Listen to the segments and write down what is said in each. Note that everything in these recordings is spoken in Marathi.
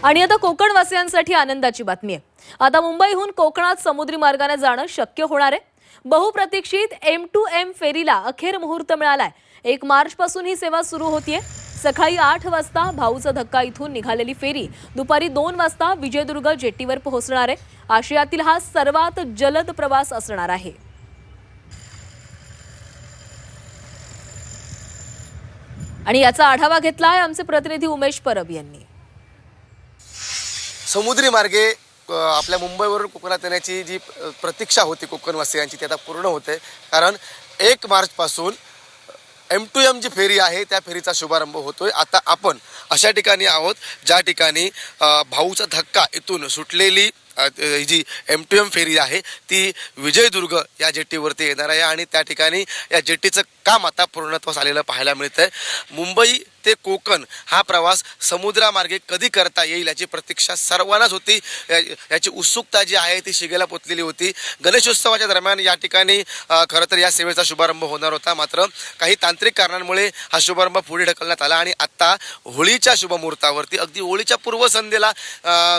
आणि आता कोकणवासियांसाठी आनंदाची बातमी आहे। आता मुंबईहून कोकणात समुद्री मार्गाने जाणं शक्य होणार आहे। बहुप्रतीक्षित M2M फेरीला अखेर मुहूर्त मिळालाय। 1 मार्च पासून ही सेवा सुरू होतीये। सकाळी 8 वाजता भाऊचा धक्का इथून निघालेली फेरी दुपारी 2 वाजता विजयदुर्ग जेटीवर पोहोचणार आहे। आशियातील हा सर्वात जलद प्रवास असणार आहे। आणि याचा आढावा घेतलाय आमचे प्रतिनिधी उमेश परब यांनी। समुद्री मार्गे आपल्या मुंबईवरून कोकणात येण्याची जी प्रतीक्षा होती कोकणवासियांची ती आता पूर्ण होते। कारण 1 मार्च पासून M2M जी फेरी आहे त्या फेरीचा शुभारंभ होतोय। आता आपण अशा ठिकाणी आहोत ज्या ठिकाणी भाऊचा धक्का इथून सुटलेली जी M2M फेरी आहे ती विजयदुर्ग या जेटीवरती येणार आहे आणि त्या ठिकाणी या जेटीचं काम आता पूर्णत्वास आलेलं पाहायला मिळतंय। मुंबई ते कोकण हा प्रवास समुद्रामार्गे कधी करता येईल याची प्रतीक्षा सर्वांनाच होती। याची उत्सुकता जी आहे ती शिगेला पोचलेली होती। गणेशोत्सवाच्या दरम्यान या ठिकाणी खरं तर या सेवेचा शुभारंभ होणार होता, मात्र काही तांत्रिक कारणांमुळे हा शुभारंभ पुढे ढकलण्यात आला आणि आता होळीच्या शुभमुहूर्तावरती अगदी होळीच्या पूर्वसंध्येला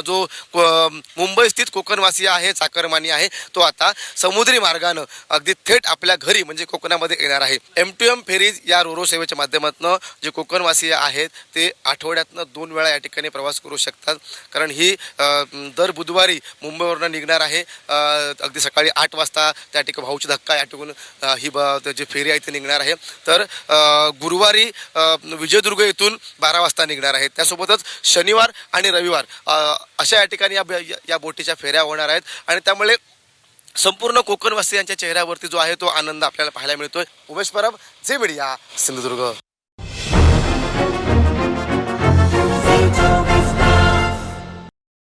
जो मुंबई स्थित कोकणवासी आहे, चाकरमानी आहे, तो आता समुद्री मार्गानं अगदी थेट आपल्या घरी म्हणजे कोकणामध्ये येणार आहे। M2M फेरी या रोरो सेवेच्या माध्यमातून जे कोकणवासी आहेत ते आठवड्यातनं 2 वेळा या ठिकाणी प्रवास करू शकतात। कारण ही दर बुधवारी मुंबईवरून निघणार आहे। अगदी सकाळी 8 वाजता त्या ठिकाणी भाऊची धक्का या ठिकाणी ही जी फेरी आहे ती निघणार आहे। तर गुरुवारी विजयदुर्ग येथून 12 वाजता निघणार आहे। त्यासोबतच शनिवार आणि रविवार अशा या ठिकाणी या बोटीच्या फेऱ्या होणार आहेत आणि त्यामुळे संपूर्ण कोकणवासियांच्या चेहऱ्यावरती जो आहे तो आनंद आपल्याला पाहायला मिळतोय। उमेश परब, झी मीडिया, सिंधुदुर्ग।